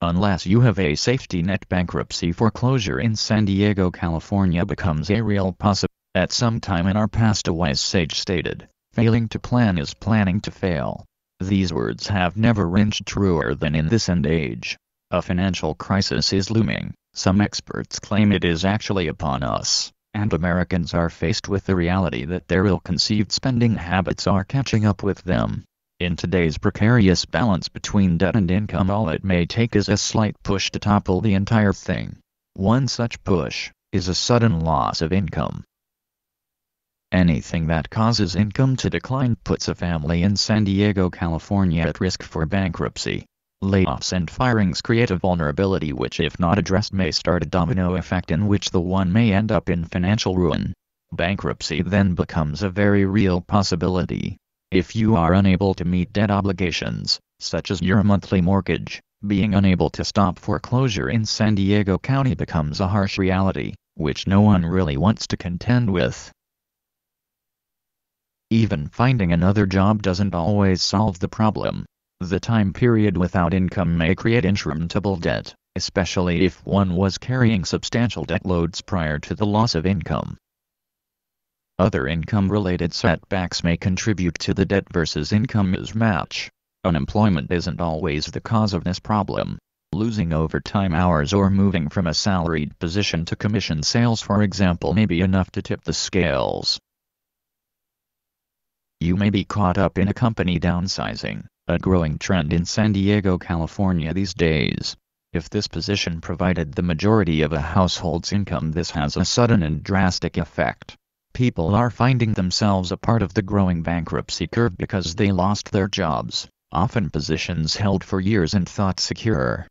Unless you have a safety net, bankruptcy foreclosure in San Diego, California becomes a real possibility. At some time in our past, a wise sage stated, "Failing to plan is planning to fail." These words have never ringed truer than in this end age. A financial crisis is looming. Some experts claim it is actually upon us, and Americans are faced with the reality that their ill-conceived spending habits are catching up with them. In today's precarious balance between debt and income, all it may take is a slight push to topple the entire thing. One such push is a sudden loss of income. Anything that causes income to decline puts a family in San Diego, California at risk for bankruptcy. Layoffs and firings create a vulnerability which, if not addressed, may start a domino effect in which the one may end up in financial ruin. Bankruptcy then becomes a very real possibility. If you are unable to meet debt obligations, such as your monthly mortgage, being unable to stop foreclosure in San Diego County becomes a harsh reality, which no one really wants to contend with. Even finding another job doesn't always solve the problem. The time period without income may create insurmountable debt, especially if one was carrying substantial debt loads prior to the loss of income. Other income-related setbacks may contribute to the debt versus income mismatch. Unemployment isn't always the cause of this problem. Losing overtime hours or moving from a salaried position to commission sales, for example, may be enough to tip the scales. You may be caught up in a company downsizing, a growing trend in San Diego, California these days. If this position provided the majority of a household's income, this has a sudden and drastic effect. People are finding themselves a part of the growing bankruptcy curve because they lost their jobs, often positions held for years and thought secure.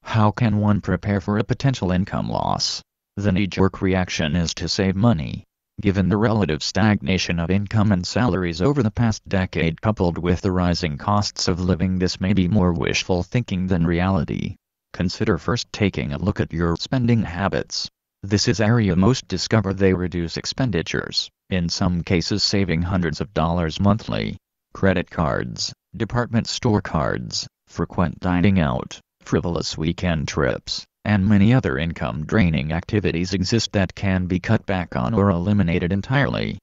How can one prepare for a potential income loss? The knee-jerk reaction is to save money. Given the relative stagnation of income and salaries over the past decade, coupled with the rising costs of living, this may be more wishful thinking than reality. Consider first taking a look at your spending habits. This is area most discover they reduce expenditures, in some cases saving hundreds of dollars monthly. Credit cards, department store cards, frequent dining out, frivolous weekend trips, and many other income-draining activities exist that can be cut back on or eliminated entirely.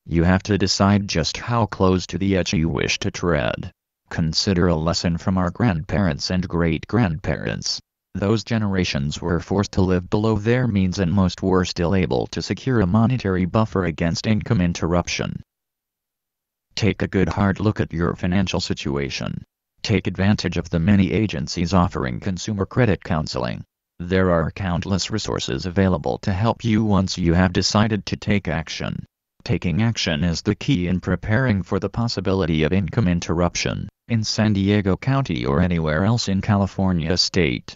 You have to decide just how close to the edge you wish to tread. Consider a lesson from our grandparents and great-grandparents. Those generations were forced to live below their means, and most were still able to secure a monetary buffer against income interruption. Take a good hard look at your financial situation. Take advantage of the many agencies offering consumer credit counseling. There are countless resources available to help you once you have decided to take action. Taking action is the key in preparing for the possibility of income interruption, in San Diego County or anywhere else in California state.